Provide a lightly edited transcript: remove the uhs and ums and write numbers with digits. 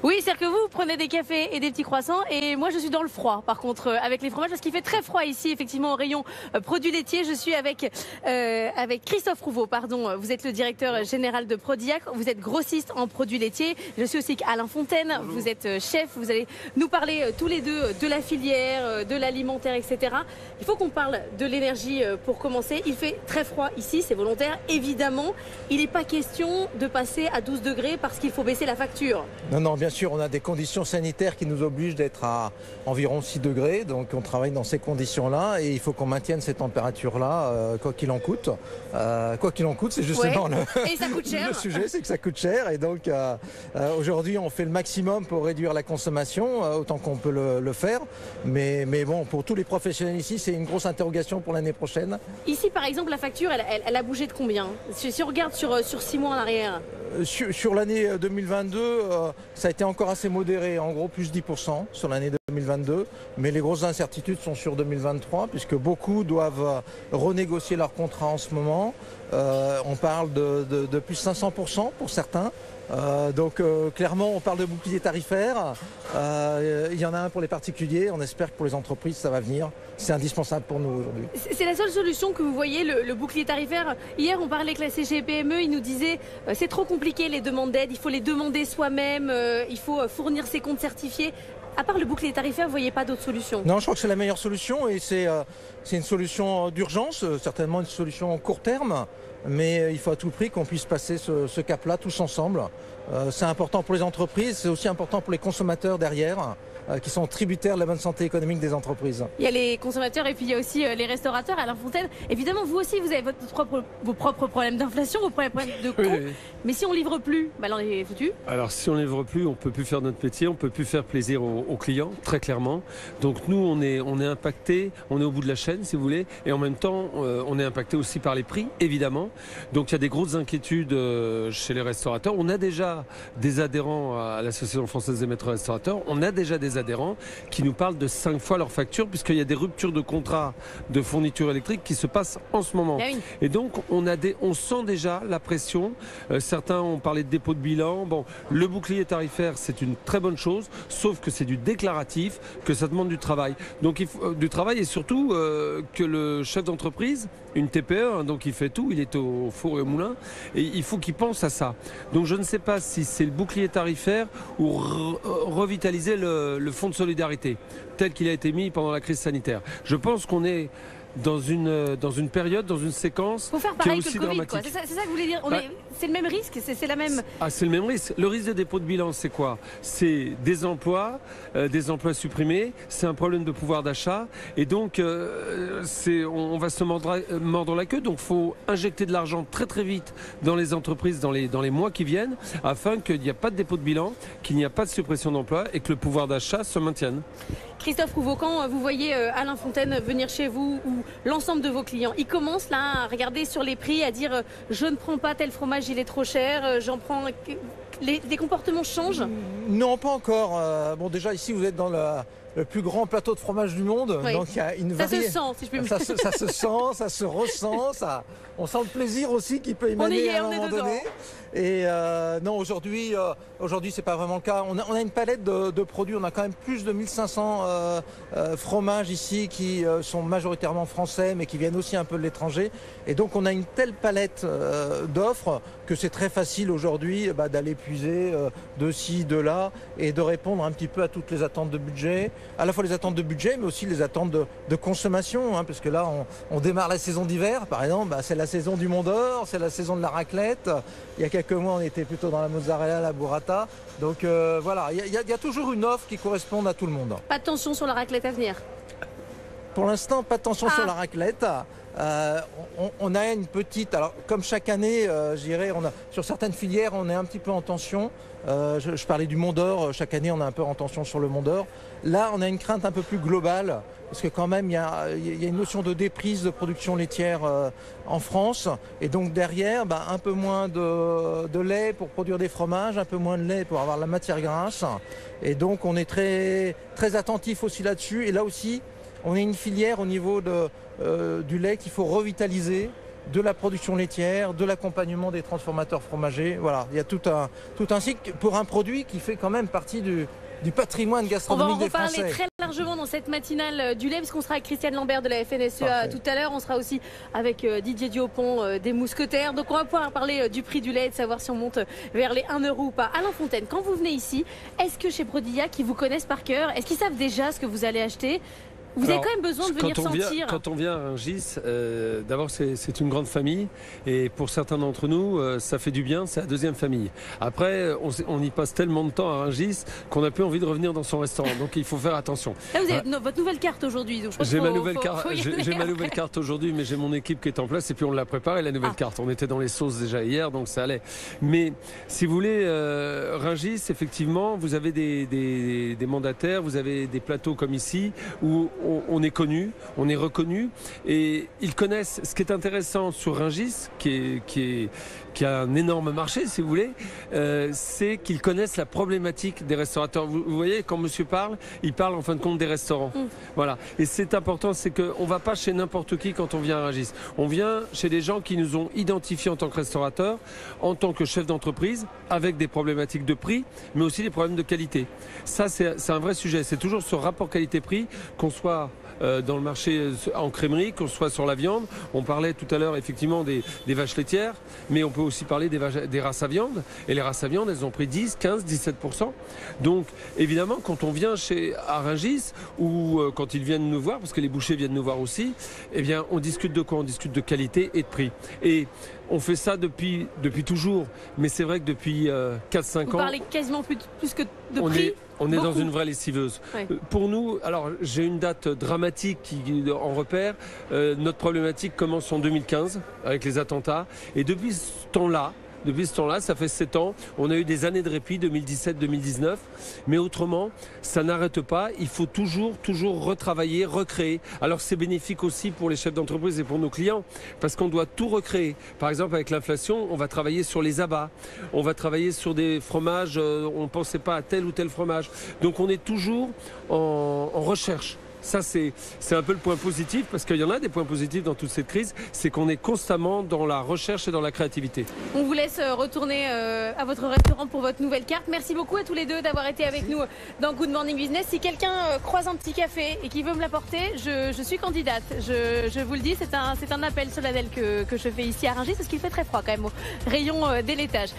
Oui, c'est-à-dire que vous prenez des cafés et des petits croissants et moi je suis dans le froid par contre avec les fromages parce qu'il fait très froid ici effectivement au rayon produits laitiers. Je suis avec Christophe Rouveau, pardon. Vous êtes le directeur général de Prodiac, vous êtes grossiste en produits laitiers. Je suis aussi avec Alain Fontaine, bonjour. Vous êtes chef, vous allez nous parler tous les deux de la filière, de l'alimentaire, etc. Il faut qu'on parle de l'énergie pour commencer. Il fait très froid ici, c'est volontaire évidemment. Il n'est pas question de passer à 12 degrés parce qu'il faut baisser la facture. Non, non, bien sûr, on a des conditions sanitaires qui nous obligent d'être à environ 6 degrés. Donc on travaille dans ces conditions-là et il faut qu'on maintienne ces températures-là, quoi qu'il en coûte. Quoi qu'il en coûte, c'est justement et ça coûte cher. Le sujet, c'est que ça coûte cher. Et donc aujourd'hui, on fait le maximum pour réduire la consommation, autant qu'on peut le faire. Mais bon, pour tous les professionnels ici, c'est une grosse interrogation pour l'année prochaine. Ici, par exemple, la facture, elle a bougé de combien? Si on regarde sur 6 mois en arrière. Sur l'année 2022, ça a été encore assez modéré, en gros plus 10% sur l'année 2022. Mais les grosses incertitudes sont sur 2023, puisque beaucoup doivent renégocier leur contrat en ce moment. On parle de plus 500% pour certains. Donc clairement on parle de bouclier tarifaire, il y en a un pour les particuliers, on espère que pour les entreprises ça va venir, c'est indispensable pour nous aujourd'hui. C'est la seule solution que vous voyez, le bouclier tarifaire. Hier on parlait avec la CGPME, ils nous disaient c'est trop compliqué les demandes d'aide, il faut les demander soi-même, il faut fournir ses comptes certifiés. À part le bouclier tarifaire, vous ne voyez pas d'autre solution? Non, je crois que c'est la meilleure solution et c'est une solution d'urgence, certainement une solution court terme. Mais il faut à tout prix qu'on puisse passer ce cap-là tous ensemble. C'est important pour les entreprises, c'est aussi important pour les consommateurs derrière, qui sont tributaires de la bonne santé économique des entreprises. Il y a les consommateurs et puis il y a aussi les restaurateurs. Alain Fontaine, évidemment, vous aussi, vous avez vos propres problèmes d'inflation, vos propres problèmes de coûts. Oui. Mais si on ne livre plus, bah là on est foutu. Alors si on ne livre plus, on ne peut plus faire notre métier, on ne peut plus faire plaisir aux clients, très clairement. Donc nous, on est impacté, on est au bout de la chaîne, si vous voulez. Et en même temps, on est impacté aussi par les prix, évidemment. Donc il y a des grosses inquiétudes chez les restaurateurs. On a déjà des adhérents à l'Association française des maîtres restaurateurs. On a déjà des adhérents qui nous parlent de 5 fois leur facture, puisqu'il y a des ruptures de contrat de fourniture électrique qui se passent en ce moment. Oui. Et donc on sent déjà la pression. Certains ont parlé de dépôt de bilan. Bon, le bouclier tarifaire, c'est une très bonne chose, sauf que c'est du déclaratif, que ça demande du travail. Donc il faut du travail et surtout que le chef d'entreprise, une TPE, hein, donc il fait tout, il est au four et au moulin, et il faut qu'il pense à ça. Donc je ne sais pas si c'est le bouclier tarifaire ou revitaliser le fonds de solidarité, tel qu'il a été mis pendant la crise sanitaire. Je pense qu'on est dans une période, dans une séquence faut faire pareil qui est aussi que le Covid, dramatique. C'est ça que vous voulez dire. C'est le même risque, c'est la même... Ah, c'est le même risque. Le risque de dépôt de bilan, c'est quoi? C'est des emplois supprimés, c'est un problème de pouvoir d'achat, et donc on va se mordre la queue. Donc il faut injecter de l'argent très très vite dans les entreprises dans les mois qui viennent, afin qu'il n'y ait pas de dépôt de bilan, qu'il n'y ait pas de suppression d'emplois et que le pouvoir d'achat se maintienne. Christophe Rouveau, quand vous voyez Alain Fontaine venir chez vous ou l'ensemble de vos clients, ils commencent là à regarder sur les prix, à dire je ne prends pas tel fromage, il est trop cher, j'en prends... Les comportements changent? Non, pas encore. Bon, déjà ici vous êtes dans le plus grand plateau de fromage du monde. Oui. Donc il y a une variété. Ça se sent, si je peux me dire. Ça se sent, ça se ressent, on sent le plaisir aussi qui peut émaner à un moment donné. Et non, aujourd'hui c'est pas vraiment le cas. On a une palette de produits, on a quand même plus de 1500 fromages ici qui sont majoritairement français mais qui viennent aussi un peu de l'étranger. Et donc on a une telle palette d'offres que c'est très facile aujourd'hui d'aller puiser de ci, de là et de répondre un petit peu à toutes les attentes de budget. À la fois les attentes de budget mais aussi les attentes de consommation, hein, parce que là on démarre la saison d'hiver par exemple, c'est la saison du Mont d'Or, c'est la saison de la raclette. Il y a quelques mois on était plutôt dans la mozzarella, la burrata. Donc voilà, il y a toujours une offre qui correspond à tout le monde. Pas de tension sur la raclette à venir? Pour l'instant, pas de tension sur la raclette. On a une petite, alors comme chaque année, je dirais, sur certaines filières, on est un petit peu en tension. Je parlais du Mont d'Or, chaque année on est un peu en tension sur le Mont d'Or. Là, on a une crainte un peu plus globale, parce que quand même, il y a une notion de déprise de production laitière en France. Et donc derrière, un peu moins de lait pour produire des fromages, un peu moins de lait pour avoir la matière grasse. Et donc on est très, très attentif aussi là-dessus. Et là aussi, on est une filière au niveau du lait qu'il faut revitaliser. de la production laitière, de l'accompagnement des transformateurs fromagers. Voilà, il y a tout un cycle pour un produit qui fait quand même partie du patrimoine gastronomique des Français. On va en reparler très largement dans cette matinale du lait, parce qu'on sera avec Christiane Lambert de la FNSEA tout à l'heure. On sera aussi avec Didier Diopon des Mousquetaires. Donc on va pouvoir parler du prix du lait et de savoir si on monte vers les 1 € ou pas. Alain Fontaine, quand vous venez ici, est-ce que chez Prodillac, qui vous connaissent par cœur, est-ce qu'ils savent déjà ce que vous allez acheter ? Vous avez quand même besoin de venir sentir. Quand on vient à Rungis, d'abord c'est une grande famille et pour certains d'entre nous, ça fait du bien, c'est la deuxième famille. Après, on y passe tellement de temps à Rungis qu'on n'a plus envie de revenir dans son restaurant. Donc il faut faire attention. Là, vous avez votre nouvelle carte aujourd'hui. J'ai ma nouvelle carte aujourd'hui, mais j'ai mon équipe qui est en place et puis on l'a préparée la nouvelle carte. On était dans les sauces déjà hier, donc ça allait. Mais si vous voulez, Rungis, effectivement, vous avez des mandataires, vous avez des plateaux comme ici où on est connu, on est reconnu et ils connaissent. Ce qui est intéressant sur Rungis, qui a un énorme marché si vous voulez, c'est qu'ils connaissent la problématique des restaurateurs. Vous voyez, quand monsieur parle, il parle en fin de compte des restaurants. Voilà. Et c'est important, c'est qu'on ne va pas chez n'importe qui quand on vient à Rungis. On vient chez des gens qui nous ont identifiés en tant que restaurateurs, en tant que chef d'entreprise, avec des problématiques de prix, mais aussi des problèmes de qualité. Ça, c'est un vrai sujet. C'est toujours ce rapport qualité-prix, qu'on soit dans le marché en crèmerie, qu'on soit sur la viande. On parlait tout à l'heure effectivement des vaches laitières, mais on peut aussi parler des races à viande. Et les races à viande, elles ont pris 10, 15, 17%. Donc évidemment, quand on vient à Rungis ou quand ils viennent nous voir, parce que les bouchers viennent nous voir aussi, eh bien on discute de quoi? On discute de qualité et de prix. Et on fait ça depuis toujours, mais c'est vrai que depuis 4-5 ans... Vous parlez quasiment plus que de prix. On est dans une vraie lessiveuse. Ouais. Pour nous, alors j'ai une date dramatique en repère. Notre problématique commence en 2015 avec les attentats. Et depuis ce temps-là, ça fait 7 ans, on a eu des années de répit, 2017-2019. Mais autrement, ça n'arrête pas. Il faut toujours retravailler, recréer. Alors c'est bénéfique aussi pour les chefs d'entreprise et pour nos clients, parce qu'on doit tout recréer. Par exemple, avec l'inflation, on va travailler sur les abats. On va travailler sur des fromages, on ne pensait pas à tel ou tel fromage. Donc on est toujours en recherche. Ça, c'est un peu le point positif, parce qu'il y en a des points positifs dans toute cette crise, c'est qu'on est constamment dans la recherche et dans la créativité. On vous laisse retourner à votre restaurant pour votre nouvelle carte. Merci beaucoup à tous les deux d'avoir été avec nous dans Good Morning Business. Si quelqu'un croise un petit café et qui veut me l'apporter, je suis candidate. Je vous le dis, c'est un appel solennel que je fais ici à Rungis, parce qu'il fait très froid quand même au rayon des laitages.